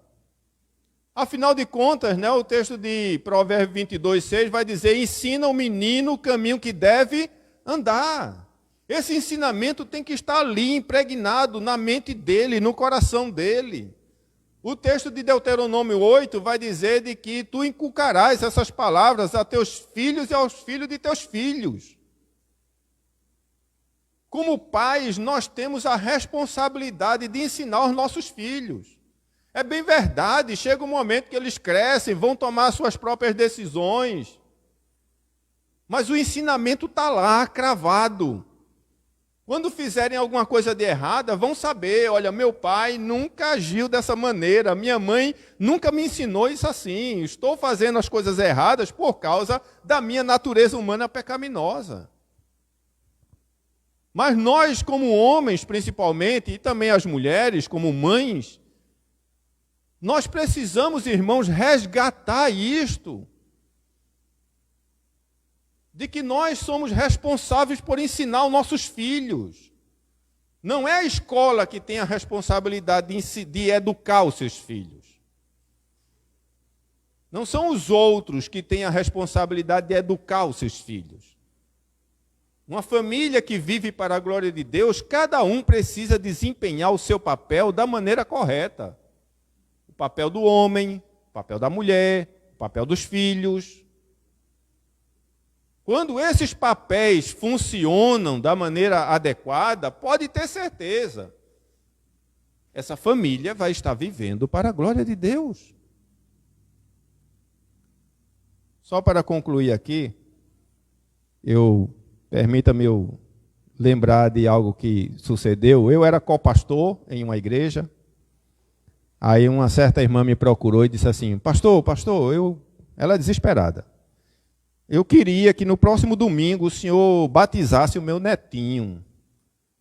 Afinal de contas, né, o texto de Provérbios 22:6 vai dizer: ensina o menino o caminho que deve andar. Esse ensinamento tem que estar ali, impregnado na mente dele, no coração dele. O texto de Deuteronômio 8 vai dizer de que tu inculcarás essas palavras a teus filhos e aos filhos de teus filhos. Como pais, nós temos a responsabilidade de ensinar aos nossos filhos. É bem verdade, chega um momento que eles crescem, vão tomar suas próprias decisões. Mas o ensinamento está lá, cravado. Quando fizerem alguma coisa de errada, vão saber, olha, meu pai nunca agiu dessa maneira, minha mãe nunca me ensinou isso assim, estou fazendo as coisas erradas por causa da minha natureza humana pecaminosa. Mas nós, como homens, principalmente, e também as mulheres, como mães, nós precisamos, irmãos, resgatar isto. De que nós somos responsáveis por ensinar os nossos filhos. Não é a escola que tem a responsabilidade de educar os seus filhos. Não são os outros que têm a responsabilidade de educar os seus filhos. Uma família que vive para a glória de Deus, cada um precisa desempenhar o seu papel da maneira correta. O papel do homem, o papel da mulher, o papel dos filhos. Quando esses papéis funcionam da maneira adequada, pode ter certeza, essa família vai estar vivendo para a glória de Deus. Só para concluir aqui, permita-me eu lembrar de algo que sucedeu. Eu era copastor em uma igreja. Aí uma certa irmã me procurou e disse assim, pastor, ela é desesperada. Eu queria que no próximo domingo o senhor batizasse o meu netinho.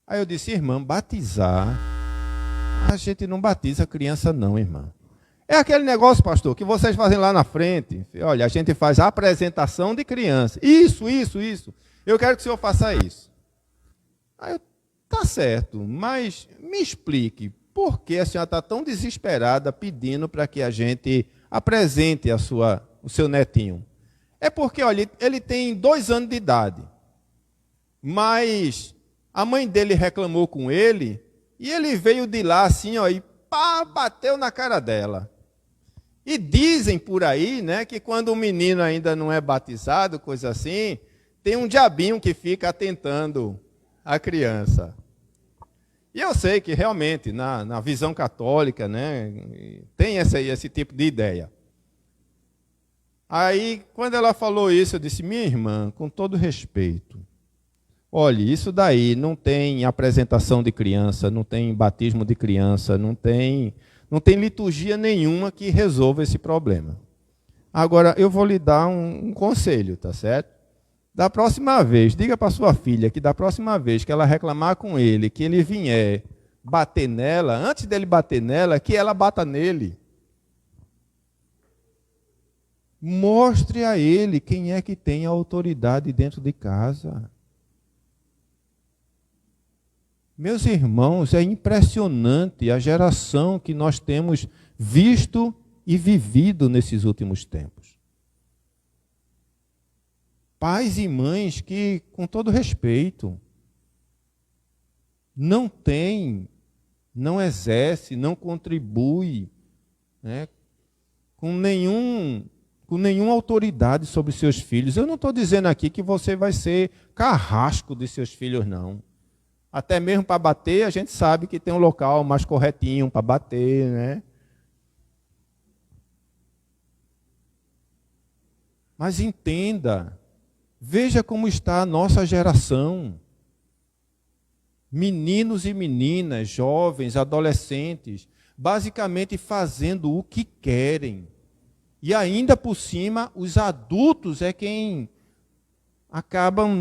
Aí eu disse, irmã, batizar? A gente não batiza criança não, irmã. É aquele negócio, pastor, que vocês fazem lá na frente. Olha, a gente faz a apresentação de criança. Isso. Eu quero que o senhor faça isso. Aí eu, tá certo, mas me explique, por que a senhora está tão desesperada pedindo para que a gente apresente o seu netinho? É porque, olha, ele tem 2 anos de idade, mas a mãe dele reclamou com ele, e ele veio de lá assim, ó, e pá, bateu na cara dela. E dizem por aí, né, que quando o menino ainda não é batizado, coisa assim, tem um diabinho que fica atentando a criança. E eu sei que realmente, na visão católica, né, tem esse tipo de ideia. Aí, quando ela falou isso, eu disse, minha irmã, com todo respeito, olhe, isso daí não tem apresentação de criança, não tem batismo de criança, não tem liturgia nenhuma que resolva esse problema. Agora, eu vou lhe dar um conselho, tá certo? Da próxima vez, diga para sua filha que da próxima vez que ela reclamar com ele, que ele vier bater nela, antes dele bater nela, que ela bata nele. Mostre a ele quem é que tem a autoridade dentro de casa. Meus irmãos, é impressionante a geração que nós temos visto e vivido nesses últimos tempos. Pais e mães que, com todo respeito, não têm, não exerce, não contribui, né, com nenhuma autoridade sobre seus filhos. Eu não estou dizendo aqui que você vai ser carrasco de seus filhos, não. Até mesmo para bater, a gente sabe que tem um local mais corretinho para bater, né? Mas entenda, veja como está a nossa geração. Meninos e meninas, jovens, adolescentes, basicamente fazendo o que querem. E ainda por cima, os adultos é quem acabam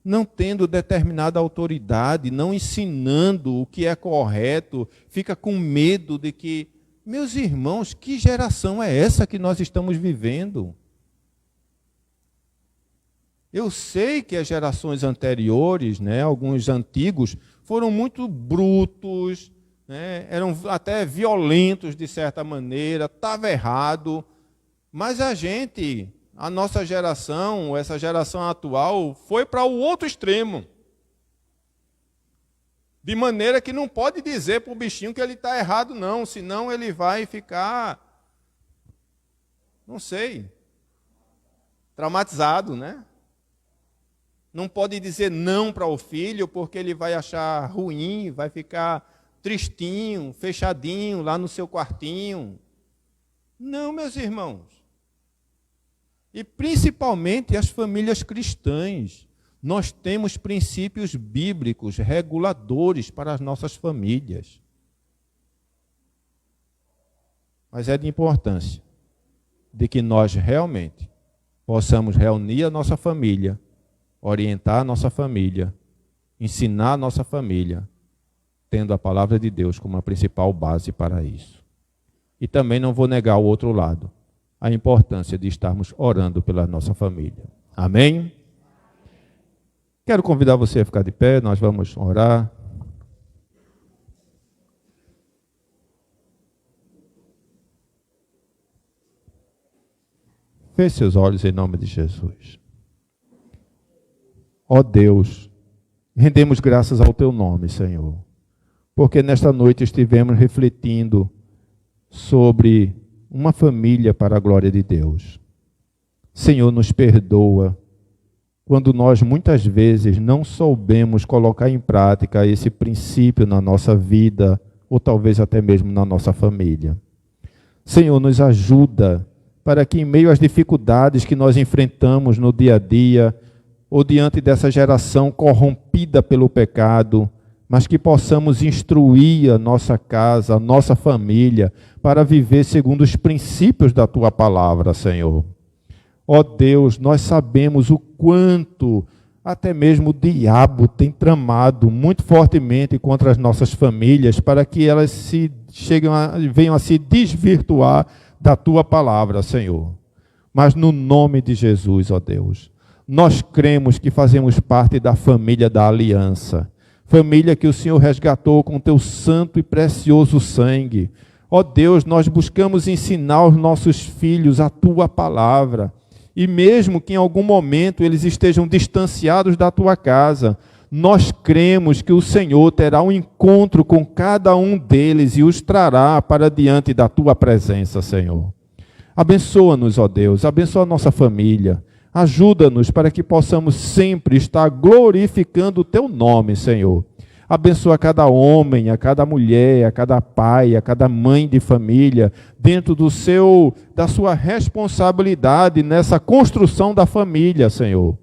não tendo determinada autoridade, não ensinando o que é correto, fica com medo de que... Meus irmãos, que geração é essa que nós estamos vivendo? Eu sei que as gerações anteriores, né, alguns antigos, foram muito brutos, né, eram até violentos de certa maneira, estava errado, mas a nossa geração, essa geração atual, foi para o outro extremo. De maneira que não pode dizer para o bichinho que ele está errado, não, senão ele vai ficar, não sei, traumatizado, né? Não pode dizer não para o filho, porque ele vai achar ruim, vai ficar tristinho, fechadinho lá no seu quartinho. Não, meus irmãos. E principalmente as famílias cristãs. Nós temos princípios bíblicos reguladores para as nossas famílias. Mas é de importância de que nós realmente possamos reunir a nossa família, orientar a nossa família, ensinar a nossa família, tendo a palavra de Deus como a principal base para isso. E também não vou negar o outro lado, a importância de estarmos orando pela nossa família. Amém? Quero convidar você a ficar de pé, nós vamos orar. Feche seus olhos em nome de Jesus. Ó Deus, rendemos graças ao Teu nome, Senhor, porque nesta noite estivemos refletindo sobre uma família para a glória de Deus. Senhor, nos perdoa quando nós muitas vezes não soubemos colocar em prática esse princípio na nossa vida, ou talvez até mesmo na nossa família. Senhor, nos ajuda para que em meio às dificuldades que nós enfrentamos no dia a dia, ou diante dessa geração corrompida pelo pecado, mas que possamos instruir a nossa casa, a nossa família, para viver segundo os princípios da Tua palavra, Senhor. Ó Deus, nós sabemos o quanto até mesmo o diabo tem tramado muito fortemente contra as nossas famílias, para que elas venham a se desvirtuar da Tua palavra, Senhor. Mas no nome de Jesus, ó Deus, nós cremos que fazemos parte da família da aliança, família que o Senhor resgatou com Teu santo e precioso sangue. Ó Deus, nós buscamos ensinar aos nossos filhos a Tua palavra, e mesmo que em algum momento eles estejam distanciados da Tua casa, nós cremos que o Senhor terá um encontro com cada um deles e os trará para diante da Tua presença, Senhor. Abençoa-nos, ó Deus, abençoa a nossa família, ajuda-nos para que possamos sempre estar glorificando o Teu nome, Senhor. Abençoa cada homem, a cada mulher, a cada pai, a cada mãe de família, dentro da sua responsabilidade nessa construção da família, Senhor.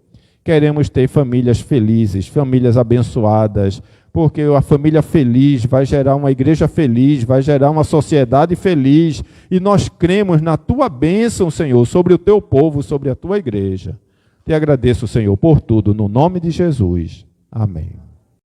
Queremos ter famílias felizes, famílias abençoadas, porque a família feliz vai gerar uma igreja feliz, vai gerar uma sociedade feliz, e nós cremos na Tua bênção, Senhor, sobre o Teu povo, sobre a Tua igreja. Te agradeço, Senhor, por tudo, no nome de Jesus. Amém.